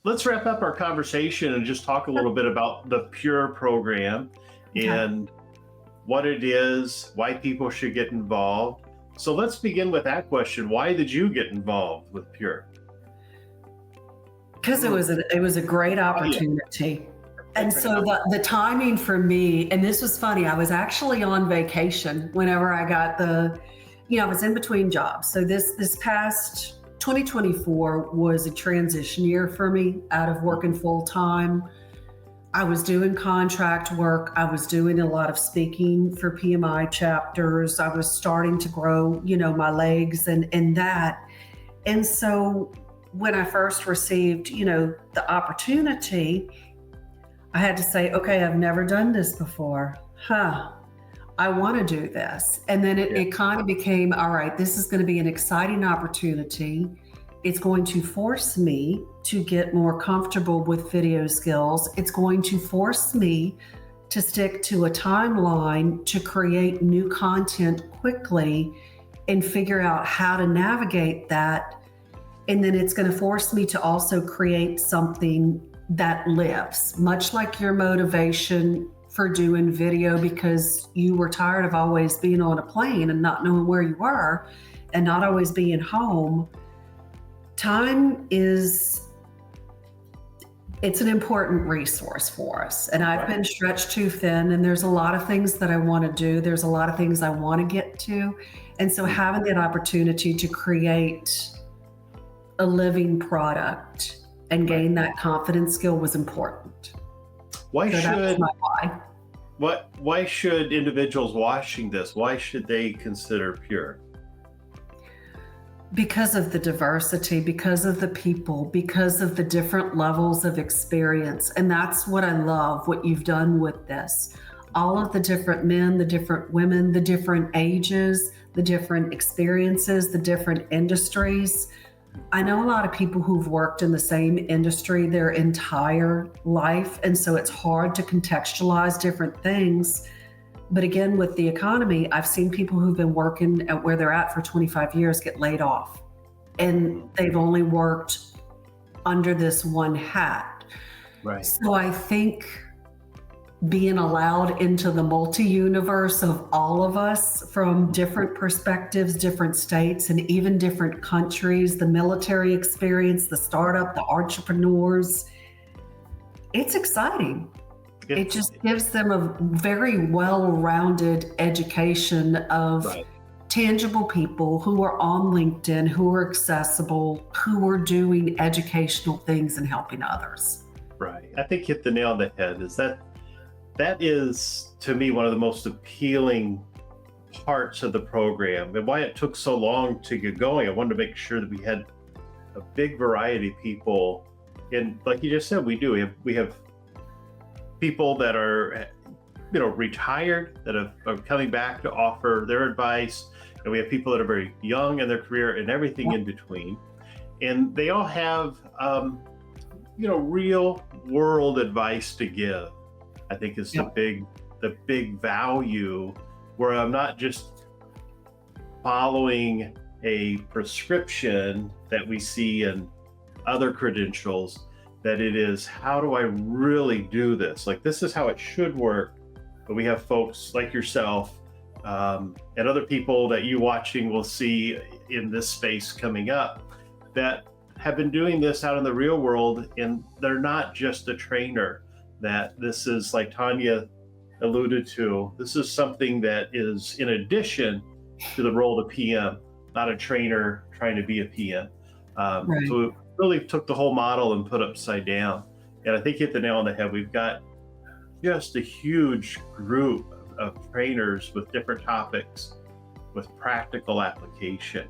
let's wrap up our conversation and just talk a little bit about the Pure program Okay. and what it is, why people should get involved. So let's begin with that question. Why did you get involved with Pure? Because it was a great Oh, yeah. opportunity. And so the timing for me, and this was funny, I was actually on vacation whenever I got I was in between jobs. So this past 2024 was a transition year for me out of working full time. I was doing contract work. I was doing a lot of speaking for PMI chapters. I was starting to grow, my legs and that. And so when I first received, the opportunity, I had to say, okay, I've never done this before. I want to do this. And then it kind of became, all right, this is going to be an exciting opportunity. It's going to force me to get more comfortable with video skills. It's going to force me to stick to a timeline to create new content quickly and figure out how to navigate that. And then it's going to force me to also create something that lives, much like your motivation for doing video because you were tired of always being on a plane and not knowing where you were and not always being home. Time it's an important resource for us. And I've been stretched too thin, and there's a lot of things that I want to do. There's a lot of things I want to get to. And so having that opportunity to create a living product and gain that confidence skill was important. Why So that was my why. why should individuals watching this, why should they consider Pure? Because of the diversity, because of the people, because of the different levels of experience. And that's what I love, what you've done with this. All of the different men, the different women, the different ages, the different experiences, the different industries. I know a lot of people who've worked in the same industry their entire life, and so it's hard to contextualize different things. But again, with the economy, I've seen people who've been working at where they're at for 25 years get laid off, and they've only worked under this one hat. Right. So I think being allowed into the multi-universe of all of us from different perspectives, different states, and even different countries, the military experience, the startup, the entrepreneurs, it's exciting. It just gives them a very well-rounded education of tangible people who are on LinkedIn, who are accessible, who are doing educational things and helping others. Right. I think you hit the nail on the head. That is, to me, one of the most appealing parts of the program and why it took so long to get going. I wanted to make sure that we had a big variety of people. And like you just said, we do. We have people that are, retired that are coming back to offer their advice. And we have people that are very young in their career and everything in between. And they all have, real world advice to give. I think is the big value, where I'm not just following a prescription that we see in other credentials, that it is, how do I really do this? Like, this is how it should work. But we have folks like yourself and other people that you watching will see in this space coming up that have been doing this out in the real world, and they're not just a trainer. That this is, like Tanya alluded to, this is something that is in addition to the role of PM, not a trainer trying to be a PM. So it really took the whole model and put upside down. And I think you hit the nail on the head. We've got just a huge group of trainers with different topics with practical application.